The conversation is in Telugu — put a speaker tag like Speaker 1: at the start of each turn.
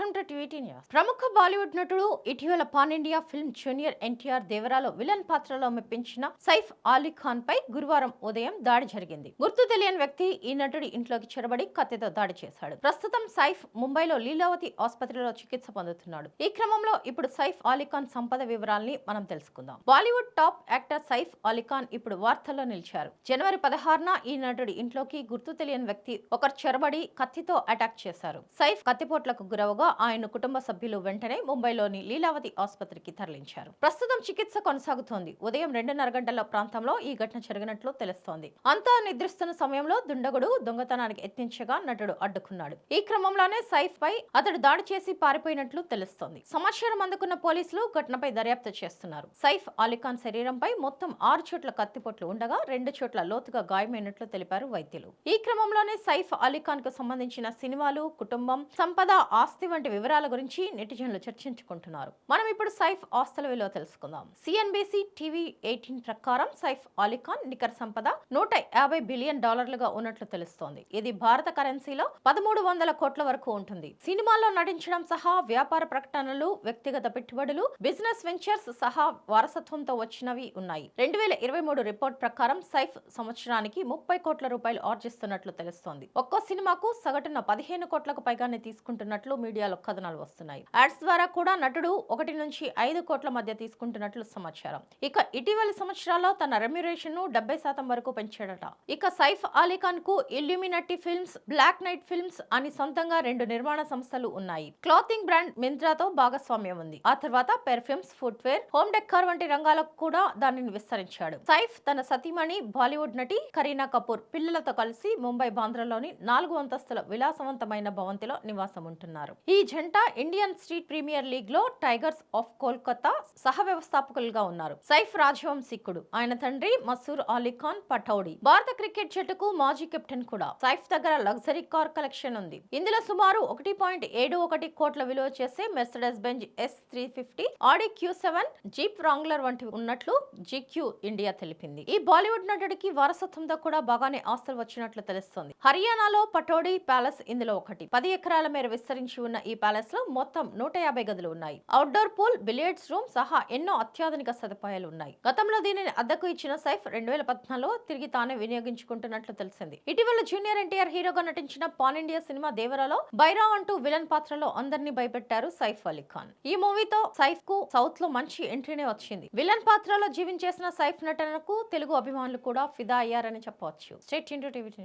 Speaker 1: Welcome to TV news. ప్రముఖ బాలీవుడ్ నటుడు ఇటీవల pan India film junior NTR దేవరాలో విలన్ పాత్రలో మెప్పించిన సైఫ్ అలీ ఖాన్ పై గురువారం ఉదయం దాడి జరిగింది. గుర్తు తెలియని వ్యక్తి ఈ నటుడి ఇంట్లోకి చొరబడి కత్తితో దాడి చేశాడు. ప్రస్తుతం సైఫ్ ముంబైలో లీలావతి ఆసుపత్రిలో చికిత్స పొందుతున్నాడు. ఈ క్రమంలో ఇప్పుడు సైఫ్ అలీ ఖాన్ సంపద వివరాల్ని మనం తెలుసుకుందాం. బాలీవుడ్ టాప్ యాక్టర్ సైఫ్ అలీ ఖాన్ ఇప్పుడు వార్తల్లో నిలిచారు. జనవరి 16న ఈ నటుడి ఇంట్లోకి గుర్తు తెలియని వ్యక్తి ఒకరు చొరబడి కత్తితో అటాక్ చేశారు. సైఫ్ కత్తిపోట్లకు గురవగా ఆయన కుటుంబ సభ్యులు వెంటనే ముంబైలోని లీలావతి ఆసుపత్రికి తరలించారు. ప్రస్తుతం చికిత్స కొనసాగుతోంది. ఉదయం 2:30 గంటల ప్రాంతంలో ఈ ఘటన జరిగినట్లు తెలుస్తోంది. అంతా నిద్రిస్తున్న సమయంలో దుండగుడు దొంగతనానికి యత్నించగా నటుడు అడ్డుకున్నాడు. ఈ క్రమంలోనే సైఫ్ పై అతడు దాడి చేసి పారిపోయినట్లు తెలుస్తోంది. సమాచారం అందుకున్న పోలీసులు ఘటనపై దర్యాప్తు చేస్తున్నారు. సైఫ్ అలీఖాన్ శరీరంపై మొత్తం 6 చోట్ల కత్తిపోట్లు ఉండగా 2 చోట్ల లోతుగా గాయమైనట్లు తెలిపారు వైద్యులు. ఈ క్రమంలోనే సైఫ్ అలీఖాన్ కు సంబంధించిన సినిమాలు, కుటుంబం, సంపద, ఆస్తి వంటి వివరాల గురించి నెటిజన్లు చర్చించుకుంటున్నారు. మనం ఇప్పుడు సైఫ్ ఆస్తుల విలువ తెలుసుకుందాం. సిఎన్బిసి టీవీ 18 ప్రకారం సైఫ్ అలీ ఖాన్ నికర సంపద $150 బిలియన్ ఉన్నట్లు తెలుస్తోంది. ఇది భారత కరెన్సీలో 1300 కోట్ల వరకు ఉంటుంది. సినిమాల్లో నటించడం సహా వ్యాపార ప్రకటనలు, వ్యక్తిగత పెట్టుబడులు, బిజినెస్ వెంచర్స్ సహా వారసత్వంతో వచ్చినవి ఉన్నాయి. 2023 రిపోర్ట్ ప్రకారం సైఫ్ సంవత్సరానికి 30 కోట్ల రూపాయలు ఆర్జిస్తున్నట్లు తెలుస్తోంది. ఒక్కో సినిమాకు సగటున 15 కోట్లకు పైగానే తీసుకుంటున్నట్లు మీడియాలో కథనాలు వస్తున్నాయి. యాడ్స్ ద్వారా కూడా నటుడు 1 నుంచి 5 కోట్ల మధ్య తీసుకుంటున్నట్లు సమాచారం. ఇక ఇటీవలి సంవత్సరాల్లో తన రెమ్యురేషన్ ను 70% వరకు పెంచాడట. ఇక సైఫ్ అలీ ఖాన్ కు ఇల్యూమినటి ఫిల్మ్స్, బ్లాక్ నైట్ ఫిల్మ్స్ అని సొంతంగా 2 నిర్మాణ సంస్థలు ఉన్నాయి. క్లాతింగ్ బ్రాండ్ మింత్రాతో భాగస్వామ్యం ఉంది. ఆ తర్వాత పెర్ఫ్యూమ్స్, ఫుట్వేర్, హోమ్ డెకార్ వంటి రంగాలకు కూడా దానిని విస్తరించాడు. సైఫ్ తన సతీమణి బాలీవుడ్ నటి కరీనా కపూర్ పిల్లలతో కలిసి ముంబై బాంద్రాలోని 4 అంతస్తుల విలాసవంతమైన భవంతిలో నివాసం ఉంటున్నారు. ఈ జంట ఇండియన్ స్ట్రీట్ ప్రీమియర్ లీగ్ లో టైగర్స్ ఆఫ్ కోల్కతా సహ వ్యవస్థాపకులుగా ఉన్నారు. సైఫ్ రాజవంశీకుడు. ఆయన తండ్రి మసూర్ అలీ ఖాన్ పటౌడి భారత క్రికెట్ జట్టుకు మాజీ కెప్టెన్ కూడా. సైఫ్ దగ్గర లగ్జరీ కార్ కలెక్షన్ ఉంది. ఇందులో సుమారు 1.71 కోట్ల విలువ చేసే మెర్సిడెస్ బెంజ్ S350, ఆడి Q7, జీప్ రాంగ్లర్ వంటివి ఉన్నట్లు GQ ఇండియా తెలిపింది. ఈ బాలీవుడ్ నటుడికి వారసత్వంతో కూడా బాగానే ఆస్తులు వచ్చినట్లు తెలుస్తోంది. హర్యానాలో పటౌడి ప్యాలెస్ ఇందులో ఒకటి. 10 ఎకరాల మేర విస్తరించి ఉన్న ఈ ప్యాలెస్ లో మొత్తం 150 గదులు ఉన్నాయి. అవుట్డోర్ పూల్, బిలియర్డ్స్ రూమ్ సహా ఎన్నో అత్యాధునిక సదుపాయాలు ఉన్నాయి. గతంలో దీనిని అద్దెకు ఇచ్చిన సైఫ్ 2014లో తిరిగి తానే వినియోగించుకుంటున్నట్లు తెలిసింది. ఇటీవల జూనియర్ ఎన్టీఆర్ హీరోగా నటించిన పాన్ ఇండియా సినిమా దేవరాలో బైరా అంటూ విలన్ పాత్రలో అందరినీ భయపెట్టారు సైఫ్ అలీ ఖాన్. ఈ మూవీతో సైఫ్ కు సౌత్ లో మంచి ఎంట్రీనే వచ్చింది. విలన్ పాత్రలో జీవించేసిన సైఫ్ నటనకు తెలుగు అభిమానులు కూడా ఫిదా అయ్యారని చెప్పవచ్చు. State TV news.